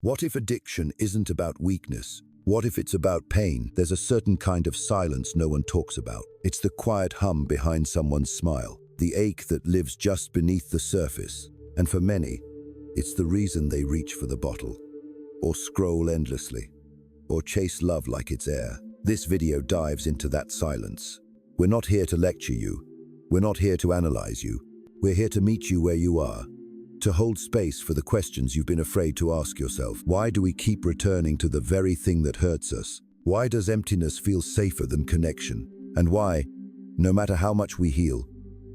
What if addiction isn't about weakness? What if it's about pain? There's a certain kind of silence no one talks about. It's the quiet hum behind someone's smile, the ache that lives just beneath the surface. And for many, it's the reason they reach for the bottle, or scroll endlessly, or chase love like it's air. This video dives into that silence. We're not here to lecture you. We're not here to analyze you. We're here to meet you where you are, to hold space for the questions you've been afraid to ask yourself. Why do we keep returning to the very thing that hurts us? Why does emptiness feel safer than connection? And why, no matter how much we heal,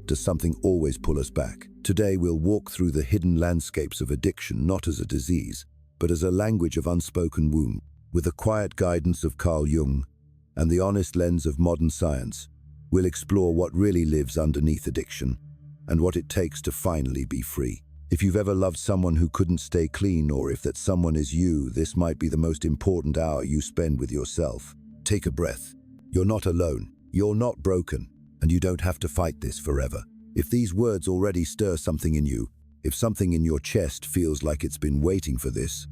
does something always pull us back? Today we'll walk through the hidden landscapes of addiction, not as a disease, but as a language of unspoken wound. With the quiet guidance of Carl Jung and the honest lens of modern science, we'll explore what really lives underneath addiction and what it takes to finally be free. If you've ever loved someone who couldn't stay clean, or if that someone is you, this might be the most important hour you spend with yourself. Take a breath. You're not alone. You're not broken. And you don't have to fight this forever. If these words already stir something in you, if something in your chest feels like it's been waiting for this,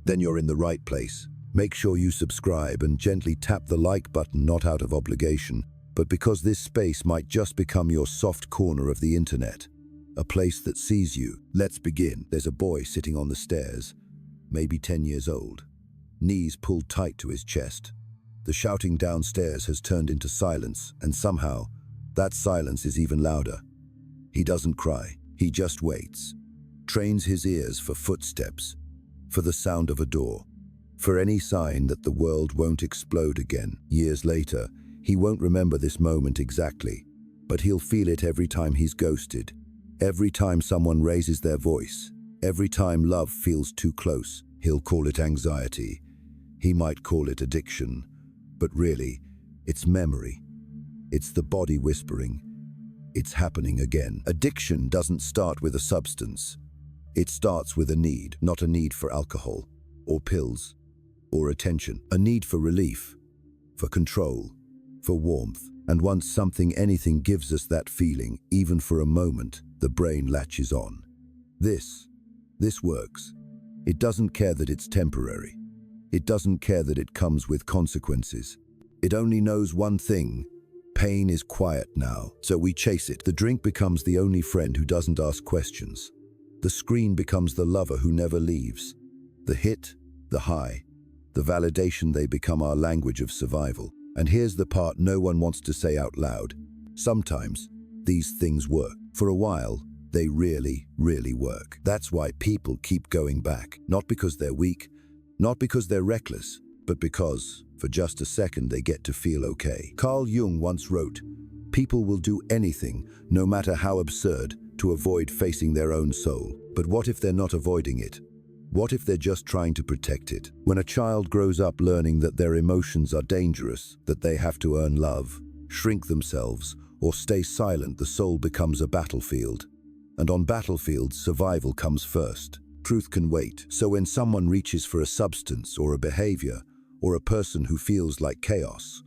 then you're in the right place. Make sure you subscribe and gently tap the like button, not out of obligation, but because this space might just become your soft corner of the internet. A place that sees you. Let's begin. There's a boy sitting on the stairs, maybe 10 years old, knees pulled tight to his chest. The shouting downstairs has turned into silence, and somehow, that silence is even louder. He doesn't cry, he just waits, trains his ears for footsteps, for the sound of a door, for any sign that the world won't explode again. Years later, he won't remember this moment exactly, but he'll feel it every time he's ghosted. Every time someone raises their voice, every time love feels too close. He'll call it anxiety. He might call it addiction. But really, it's memory. It's the body whispering. It's happening again. Addiction doesn't start with a substance. It starts with a need, not a need for alcohol, or pills, or attention. A need for relief, for control, for warmth. And once anything gives us that feeling, even for a moment, the brain latches on. This works. It doesn't care that it's temporary. It doesn't care that it comes with consequences. It only knows one thing: pain is quiet now, so we chase it. The drink becomes the only friend who doesn't ask questions. The screen becomes the lover who never leaves. The hit, the high, the validation, they become our language of survival. And here's the part no one wants to say out loud. Sometimes these things work. For a while, they really, really work. That's why people keep going back. Not because they're weak, not because they're reckless, but because, for just a second, they get to feel okay. Carl Jung once wrote, "People will do anything, no matter how absurd, to avoid facing their own soul. But what if they're not avoiding it? What if they're just trying to protect it?" When a child grows up learning that their emotions are dangerous, that they have to earn love, shrink themselves, or stay silent, the soul becomes a battlefield. And on battlefields, survival comes first. Truth can wait. So when someone reaches for a substance or a behavior or a person who feels like chaos,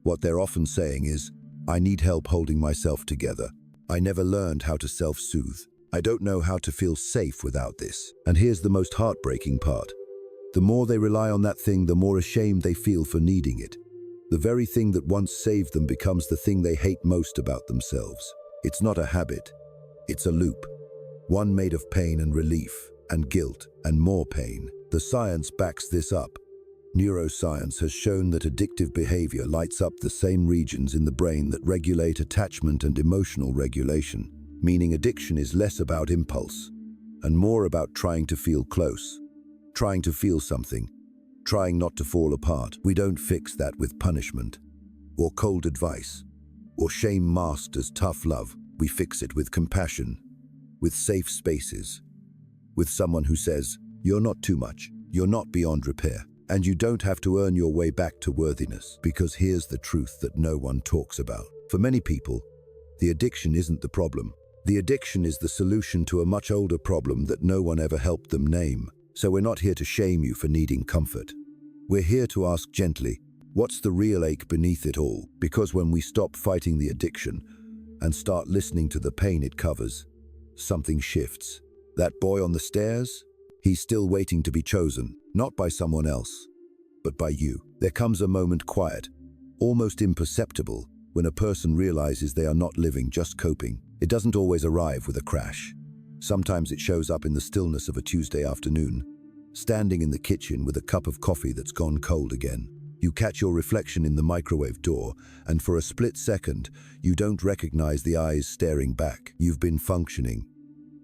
what they're often saying is, "I need help holding myself together. I never learned how to self-soothe. I don't know how to feel safe without this." And here's the most heartbreaking part. The more they rely on that thing, the more ashamed they feel for needing it. The very thing that once saved them becomes the thing they hate most about themselves. It's not a habit. It's a loop. One made of pain and relief, and guilt, and more pain. The science backs this up. Neuroscience has shown that addictive behavior lights up the same regions in the brain that regulate attachment and emotional regulation. Meaning addiction is less about impulse and more about trying to feel close, trying to feel something, trying not to fall apart. We don't fix that with punishment or cold advice or shame masked as tough love. We fix it with compassion, with safe spaces, with someone who says, "You're not too much, you're not beyond repair, and you don't have to earn your way back to worthiness." Because here's the truth that no one talks about. For many people, the addiction isn't the problem. The addiction is the solution to a much older problem that no one ever helped them name. So we're not here to shame you for needing comfort. We're here to ask gently, what's the real ache beneath it all? Because when we stop fighting the addiction and start listening to the pain it covers, something shifts. That boy on the stairs? He's still waiting to be chosen, not by someone else, but by you. There comes a moment quiet, almost imperceptible, when a person realizes they are not living, just coping. It doesn't always arrive with a crash. Sometimes it shows up in the stillness of a Tuesday afternoon, standing in the kitchen with a cup of coffee that's gone cold again. You catch your reflection in the microwave door, and for a split second, you don't recognize the eyes staring back. You've been functioning,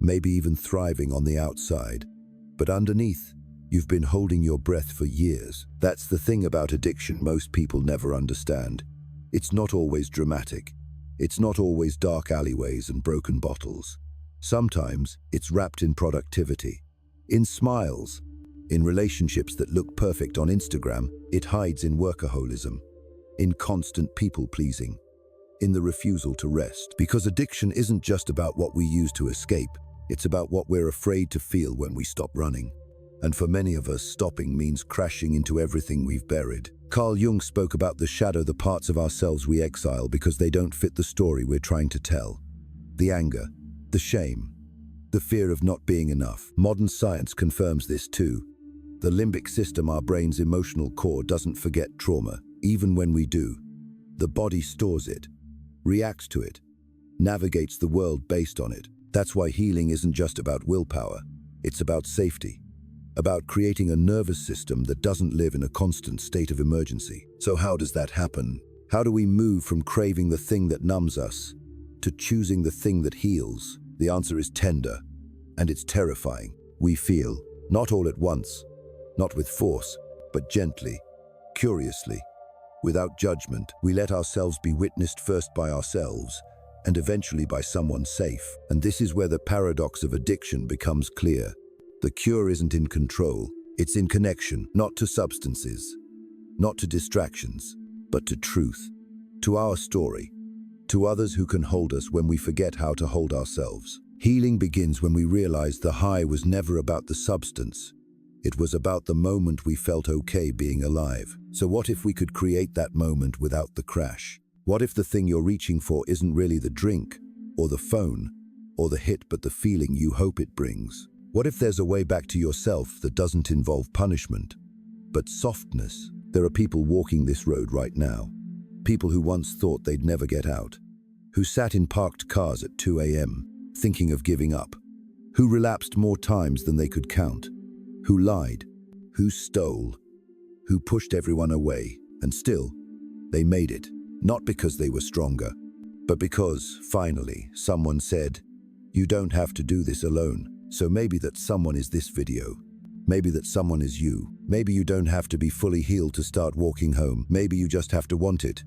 maybe even thriving on the outside, but underneath, you've been holding your breath for years. That's the thing about addiction most people never understand. It's not always dramatic. It's not always dark alleyways and broken bottles. Sometimes it's wrapped in productivity, in smiles, in relationships that look perfect on Instagram. It hides in workaholism, in constant people-pleasing, in the refusal to rest. Because addiction isn't just about what we use to escape, it's about what we're afraid to feel when we stop running. And for many of us, stopping means crashing into everything we've buried. Carl Jung spoke about the shadow, the parts of ourselves we exile because they don't fit the story we're trying to tell. The anger, the shame, the fear of not being enough. Modern science confirms this too. The limbic system, our brain's emotional core, doesn't forget trauma, even when we do. The body stores it, reacts to it, navigates the world based on it. That's why healing isn't just about willpower, it's about safety, about creating a nervous system that doesn't live in a constant state of emergency. So how does that happen? How do we move from craving the thing that numbs us to choosing the thing that heals? The answer is tender, and it's terrifying. We feel, not all at once, not with force, but gently, curiously, without judgment. We let ourselves be witnessed, first by ourselves, and eventually by someone safe. And this is where the paradox of addiction becomes clear. The cure isn't in control, it's in connection, not to substances, not to distractions, but to truth, to our story, to others who can hold us when we forget how to hold ourselves. Healing begins when we realize the high was never about the substance. It was about the moment we felt okay being alive. So what if we could create that moment without the crash? What if the thing you're reaching for isn't really the drink, or the phone, or the hit, but the feeling you hope it brings? What if there's a way back to yourself that doesn't involve punishment, but softness? There are people walking this road right now. People who once thought they'd never get out. Who sat in parked cars at 2 a.m., thinking of giving up. Who relapsed more times than they could count. Who lied. Who stole. Who pushed everyone away. And still, they made it. Not because they were stronger, but because, finally, someone said, "You don't have to do this alone." So maybe that someone is this video. Maybe that someone is you. Maybe you don't have to be fully healed to start walking home. Maybe you just have to want it.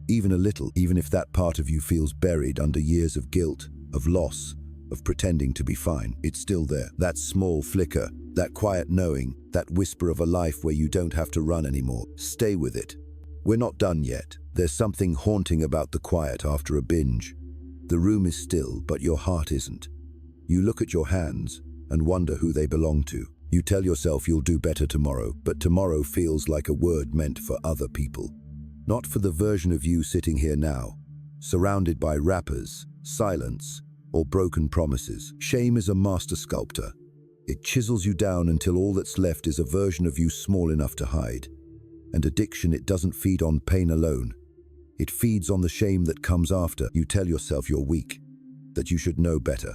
Even a little, even if that part of you feels buried under years of guilt, of loss, of pretending to be fine. It's still there. That small flicker, that quiet knowing, that whisper of a life where you don't have to run anymore. Stay with it. We're not done yet. There's something haunting about the quiet after a binge. The room is still, but your heart isn't. You look at your hands and wonder who they belong to. You tell yourself you'll do better tomorrow, but tomorrow feels like a word meant for other people. Not for the version of you sitting here now, surrounded by wrappers, silence, or broken promises. Shame is a master sculptor. It chisels you down until all that's left is a version of you small enough to hide. And addiction, it doesn't feed on pain alone. It feeds on the shame that comes after. You tell yourself you're weak, that you should know better,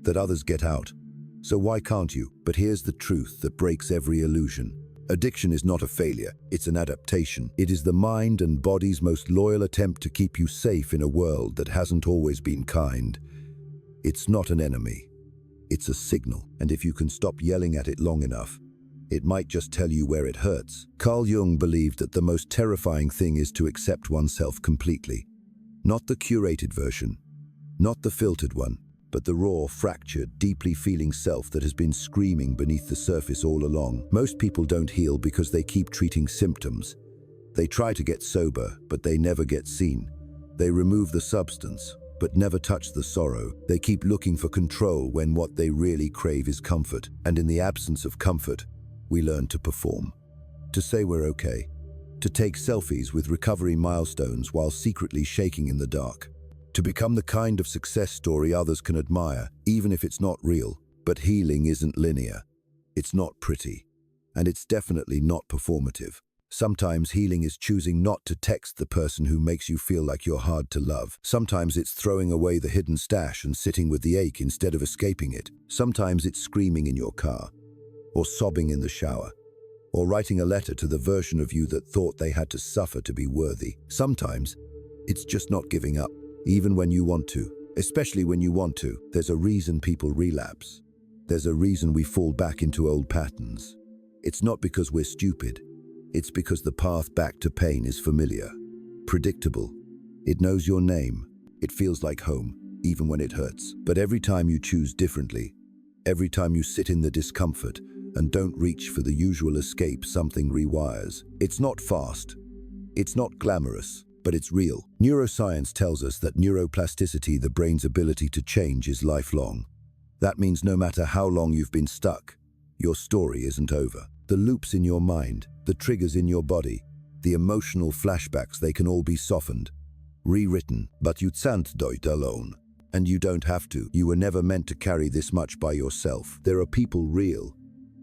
that others get out. So why can't you? But here's the truth that breaks every illusion. Addiction is not a failure, it's an adaptation. It is the mind and body's most loyal attempt to keep you safe in a world that hasn't always been kind. It's not an enemy, it's a signal. And if you can stop yelling at it long enough, it might just tell you where it hurts. Carl Jung believed that the most terrifying thing is to accept oneself completely. Not the curated version, not the filtered one, but the raw, fractured, deeply feeling self that has been screaming beneath the surface all along. Most people don't heal because they keep treating symptoms. They try to get sober, but they never get seen. They remove the substance, but never touch the sorrow. They keep looking for control when what they really crave is comfort. And in the absence of comfort, we learn to perform, to say we're okay, to take selfies with recovery milestones while secretly shaking in the dark, to become the kind of success story others can admire, even if it's not real. But healing isn't linear. It's not pretty. And it's definitely not performative. Sometimes healing is choosing not to text the person who makes you feel like you're hard to love. Sometimes it's throwing away the hidden stash and sitting with the ache instead of escaping it. Sometimes it's screaming in your car, or sobbing in the shower, or writing a letter to the version of you that thought they had to suffer to be worthy. Sometimes it's just not giving up, even when you want to. Especially when you want to. There's a reason people relapse. There's a reason we fall back into old patterns. It's not because we're stupid. It's because the path back to pain is familiar, predictable. It knows your name. It feels like home, even when it hurts. But every time you choose differently, every time you sit in the discomfort and don't reach for the usual escape, something rewires. It's not fast. It's not glamorous, but it's real. Neuroscience tells us that neuroplasticity, the brain's ability to change, is lifelong. That means no matter how long you've been stuck, your story isn't over. The loops in your mind, the triggers in your body, the emotional flashbacks, they can all be softened, rewritten, but you can't do it alone. And you don't have to. You were never meant to carry this much by yourself. There are people, real,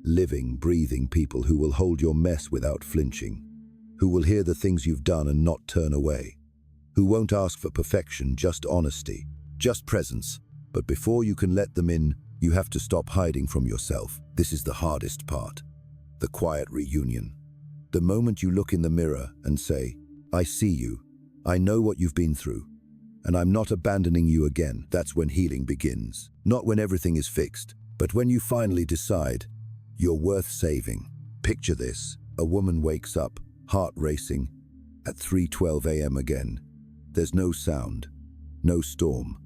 living, breathing people, who will hold your mess without flinching, who will hear the things you've done and not turn away, who won't ask for perfection, just honesty, just presence. But before you can let them in, you have to stop hiding from yourself. This is the hardest part. The quiet reunion. The moment you look in the mirror and say, I see you, I know what you've been through, and I'm not abandoning you again. That's when healing begins. Not when everything is fixed, but when you finally decide you're worth saving. Picture this: a woman wakes up, heart racing, at 3:12 a.m. again. There's no sound, no storm,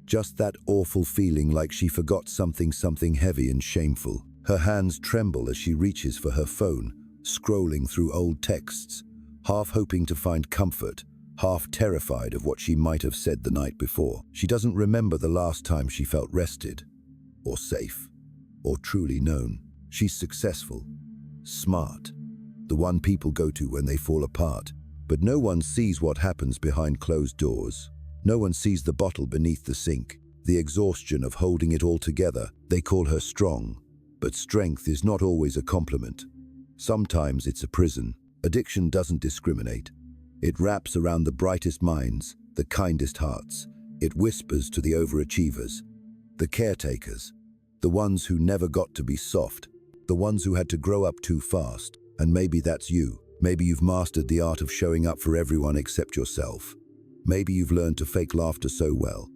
just that awful feeling like she forgot something heavy and shameful. Her hands tremble as she reaches for her phone, scrolling through old texts, half hoping to find comfort, half terrified of what she might have said the night before. She doesn't remember the last time she felt rested, or safe, or truly known. She's successful, smart, the one people go to when they fall apart. But no one sees what happens behind closed doors. No one sees the bottle beneath the sink, the exhaustion of holding it all together. They call her strong. But strength is not always a compliment. Sometimes it's a prison. Addiction doesn't discriminate. It wraps around the brightest minds, the kindest hearts. It whispers to the overachievers, the caretakers, the ones who never got to be soft, the ones who had to grow up too fast. And maybe that's you. Maybe you've mastered the art of showing up for everyone except yourself. Maybe you've learned to fake laughter so well,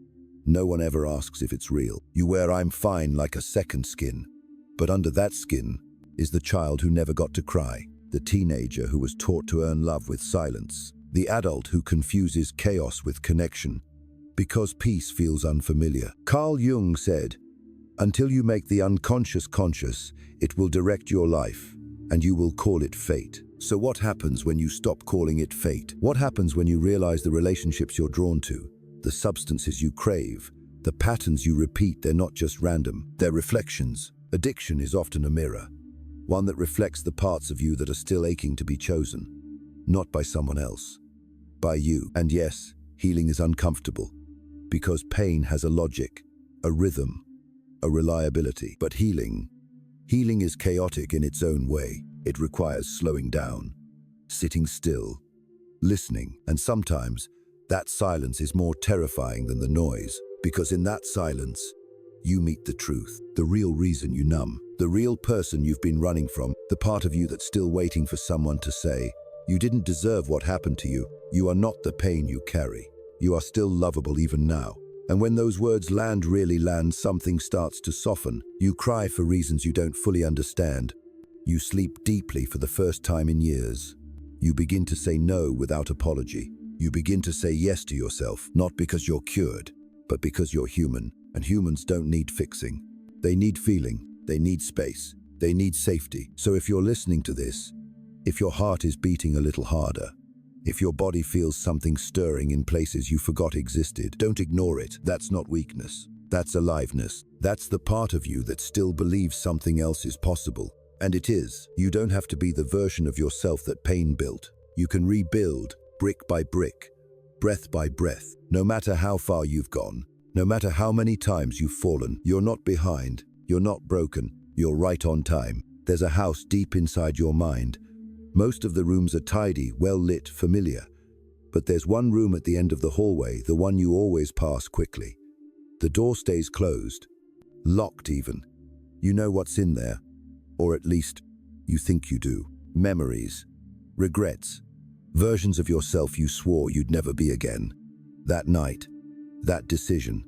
no one ever asks if it's real. You wear "I'm fine" like a second skin. But under that skin is the child who never got to cry, the teenager who was taught to earn love with silence, the adult who confuses chaos with connection because peace feels unfamiliar. Carl Jung said, "Until you make the unconscious conscious, it will direct your life, and you will call it fate." So what happens when you stop calling it fate? What happens when you realize the relationships you're drawn to, the substances you crave, the patterns you repeat, they're not just random, they're reflections. Addiction is often a mirror, one that reflects the parts of you that are still aching to be chosen, not by someone else, by you. And yes, healing is uncomfortable, because pain has a logic, a rhythm, a reliability. But healing is chaotic in its own way. It requires slowing down, sitting still, listening. And sometimes that silence is more terrifying than the noise, because in that silence, you meet the truth, the real reason you numb, the real person you've been running from, the part of you that's still waiting for someone to say, "You didn't deserve what happened to you. You are not the pain you carry. You are still lovable even now." And when those words really land, something starts to soften. You cry for reasons you don't fully understand. You sleep deeply for the first time in years. You begin to say no without apology. You begin to say yes to yourself, not because you're cured, but because you're human. And humans don't need fixing. They need feeling, they need space, they need safety. So if you're listening to this, if your heart is beating a little harder, if your body feels something stirring in places you forgot existed, don't ignore it. That's not weakness. That's aliveness. That's the part of you that still believes something else is possible. And it is. You don't have to be the version of yourself that pain built. You can rebuild, brick by brick, breath by breath. No matter how far you've gone, no matter how many times you've fallen, you're not behind, you're not broken, You're right on time. There's a house deep inside your mind. Most of the rooms are tidy, well lit, familiar. But there's one room at the end of the hallway, the one you always pass quickly. The door stays closed, locked even. You know what's in there, or at least you think you do. Memories, regrets, versions of yourself you swore you'd never be again. That night, that decision,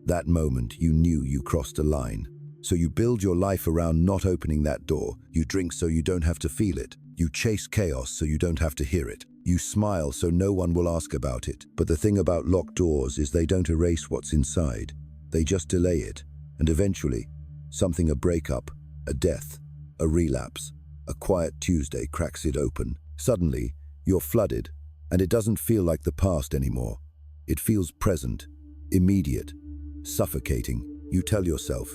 that moment you knew you crossed a line. So you build your life around not opening that door. You drink so you don't have to feel it. You chase chaos so you don't have to hear it. You smile so no one will ask about it. But the thing about locked doors is they don't erase what's inside. They just delay it. And eventually, something, a breakup, a death, a relapse, a quiet Tuesday cracks it open. Suddenly, you're flooded, and it doesn't feel like the past anymore. It feels present, immediate, suffocating. You tell yourself,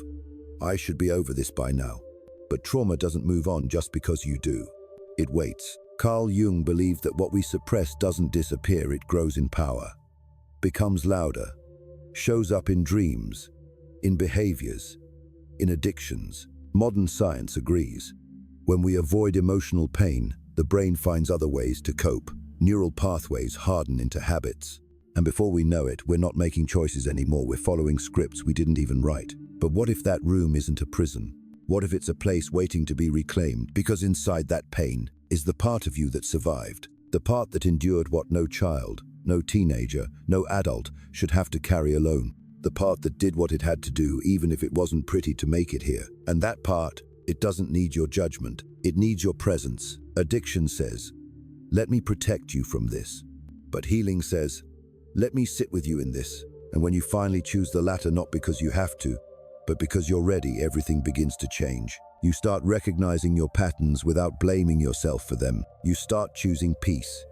I should be over this by now. But trauma doesn't move on just because you do. It waits. Carl Jung believed that what we suppress doesn't disappear, it grows in power, becomes louder, shows up in dreams, in behaviors, in addictions. Modern science agrees. When we avoid emotional pain, the brain finds other ways to cope. Neural pathways harden into habits. And before we know it, we're not making choices anymore. We're following scripts we didn't even write. But what if that room isn't a prison? What if it's a place waiting to be reclaimed? Because inside that pain is the part of you that survived. The part that endured what no child, no teenager, no adult should have to carry alone. The part that did what it had to do, even if it wasn't pretty to make it here. And that part, it doesn't need your judgment. It needs your presence. Addiction says, let me protect you from this. But healing says, let me sit with you in this. And when you finally choose the latter, not because you have to, but because you're ready, everything begins to change. You start recognizing your patterns without blaming yourself for them. You start choosing peace,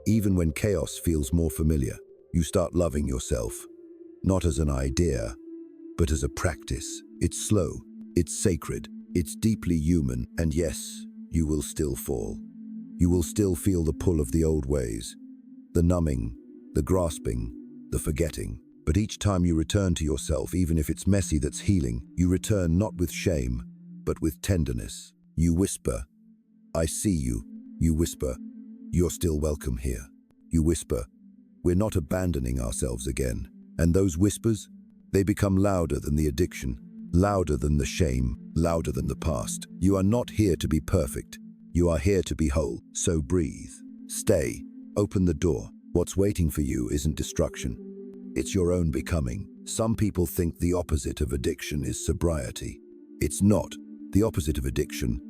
even when chaos feels more familiar. You start loving yourself, not as an idea, but as a practice. It's slow, it's sacred, it's deeply human, and yes, you will still fall. You will still feel the pull of the old ways, the numbing, the grasping, the forgetting. But each time you return to yourself, even if it's messy, that's healing. You return not with shame, but with tenderness. You whisper, I see you. You whisper, you're still welcome here. You whisper, we're not abandoning ourselves again. And those whispers, they become louder than the addiction, louder than the shame, louder than the past. You are not here to be perfect. You are here to be whole. So breathe, stay, open the door. What's waiting for you isn't destruction. It's your own becoming. Some people think the opposite of addiction is sobriety. It's not. The opposite of addiction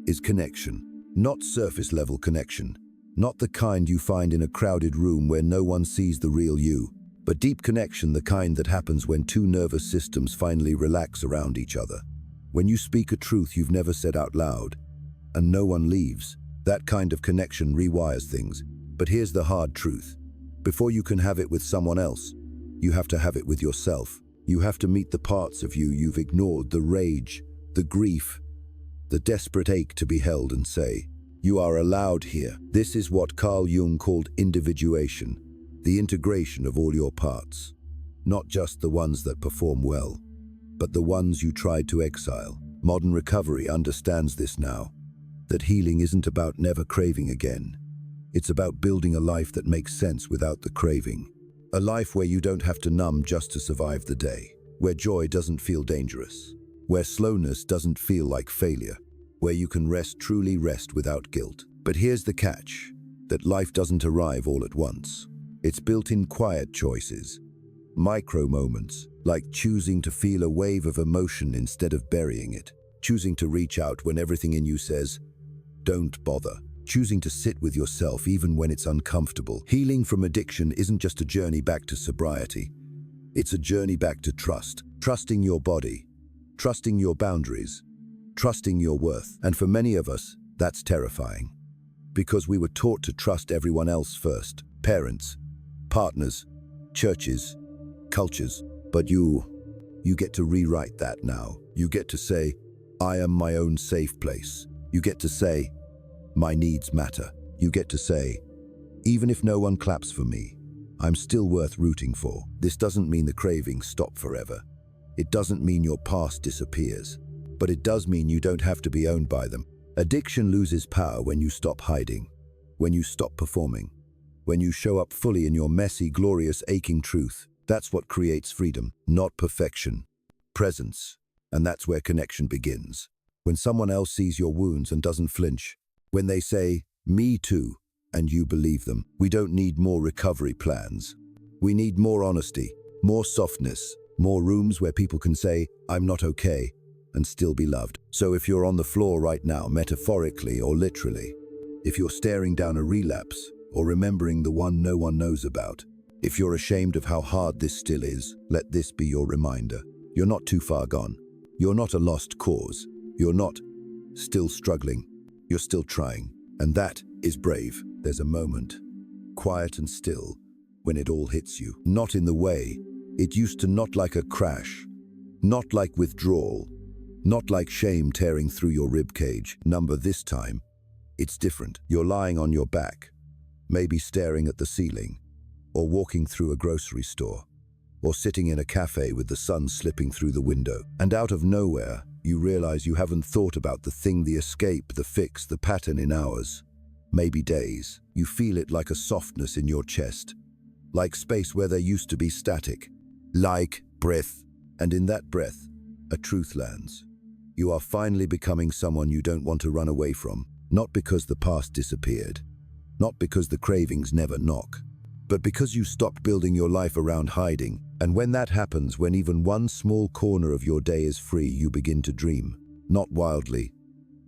is connection. Not surface-level connection. Not the kind you find in a crowded room where no one sees the real you. But deep connection, the kind that happens when two nervous systems finally relax around each other. When you speak a truth you've never said out loud, and no one leaves. That kind of connection rewires things. But here's the hard truth. Before you can have it with someone else, you have to have it with yourself. You have to meet the parts of you you've ignored, the rage, the grief, the desperate ache to be held, and say, you are allowed here. This is what Carl Jung called individuation, the integration of all your parts. Not just the ones that perform well, but the ones you tried to exile. Modern recovery understands this now, that healing isn't about never craving again. It's about building a life that makes sense without the craving. A life where you don't have to numb just to survive the day. Where joy doesn't feel dangerous. Where slowness doesn't feel like failure. Where you can rest, truly rest without guilt. But here's the catch, that life doesn't arrive all at once. It's built in quiet choices. Micro moments, like choosing to feel a wave of emotion instead of burying it. Choosing to reach out when everything in you says, don't bother. Choosing to sit with yourself even when it's uncomfortable. Healing from addiction isn't just a journey back to sobriety. It's a journey back to trust. Trusting your body, trusting your boundaries, trusting your worth. And for many of us, that's terrifying. Because we were taught to trust everyone else first. Parents, partners, churches, cultures. But you get to rewrite that now. You get to say, I am my own safe place. You get to say, my needs matter. You get to say, even if no one claps for me, I'm still worth rooting for. This doesn't mean the cravings stop forever. It doesn't mean your past disappears. but it does mean you don't have to be owned by them. Addiction loses power when you stop hiding, when you stop performing, when you show up fully in your messy, glorious, aching truth. That's what creates freedom, not perfection. Presence. And that's where connection begins. When someone else sees your wounds and doesn't flinch. When they say, "Me too," and you believe them. We don't need more recovery plans. We need more honesty, more softness, more rooms where people can say, "I'm not okay," and still be loved. So if you're on the floor right now, metaphorically or literally, if you're staring down a relapse or remembering the one no one knows about, if you're ashamed of how hard this still is, let this be your reminder. You're not too far gone. You're not a lost cause. You're not still struggling. You're still trying. And that is brave. There's a moment, quiet and still, when it all hits you. Not in the way it used to, not like a crash, not like withdrawal, not like shame tearing through your ribcage. This time, it's different. You're lying on your back, maybe staring at the ceiling, or walking through a grocery store, or sitting in a cafe with the sun slipping through the window. And out of nowhere, you realize you haven't thought about the thing, the escape, the fix, the pattern in hours, maybe days. You feel it like a softness in your chest, like space where there used to be static, like breath. And in that breath, a truth lands. You are finally becoming someone you don't want to run away from, not because the past disappeared, not because the cravings never knock, but because you stopped building your life around hiding. And when that happens, when even one small corner of your day is free, you begin to dream. Not wildly,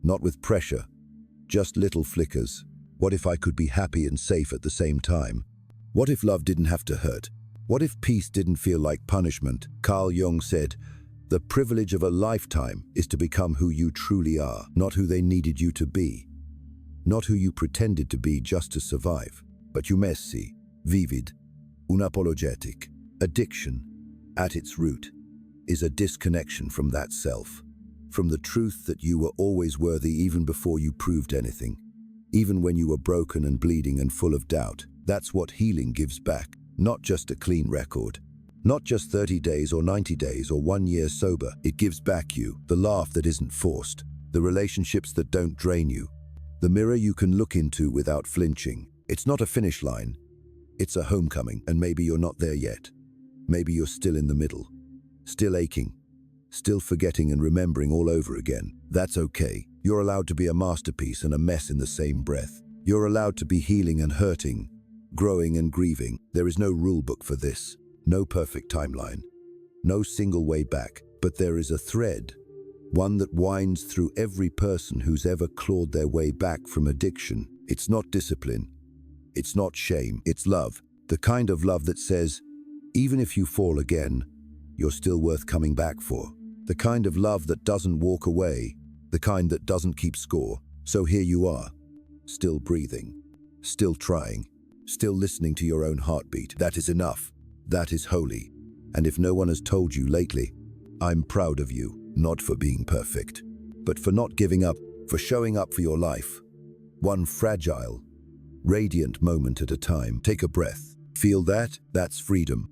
not with pressure, just little flickers. What if I could be happy and safe at the same time? What if love didn't have to hurt? What if peace didn't feel like punishment? Carl Jung said, "The privilege of a lifetime is to become who you truly are, not who they needed you to be. Not who you pretended to be just to survive, but you messi, vivid, unapologetic." Addiction, at its root, is a disconnection from that self, from the truth that you were always worthy even before you proved anything, even when you were broken and bleeding and full of doubt. That's what healing gives back, not just a clean record, not just 30 days or 90 days or 1 year sober. It gives back you, the laugh that isn't forced, the relationships that don't drain you, the mirror you can look into without flinching. It's not a finish line, it's a homecoming, and maybe you're not there yet. Maybe you're still in the middle, still aching, still forgetting and remembering all over again. That's okay. You're allowed to be a masterpiece and a mess in the same breath. You're allowed to be healing and hurting, growing and grieving. There is no rule book for this, no perfect timeline, no single way back, but there is a thread, one that winds through every person who's ever clawed their way back from addiction. It's not discipline, it's not shame, it's love. The kind of love that says, even if you fall again, you're still worth coming back for. The kind of love that doesn't walk away, the kind that doesn't keep score. So here you are, still breathing, still trying, still listening to your own heartbeat. That is enough. That is holy. And if no one has told you lately, I'm proud of you, not for being perfect, but for not giving up, for showing up for your life. One fragile, radiant moment at a time. Take a breath. Feel that? That's freedom.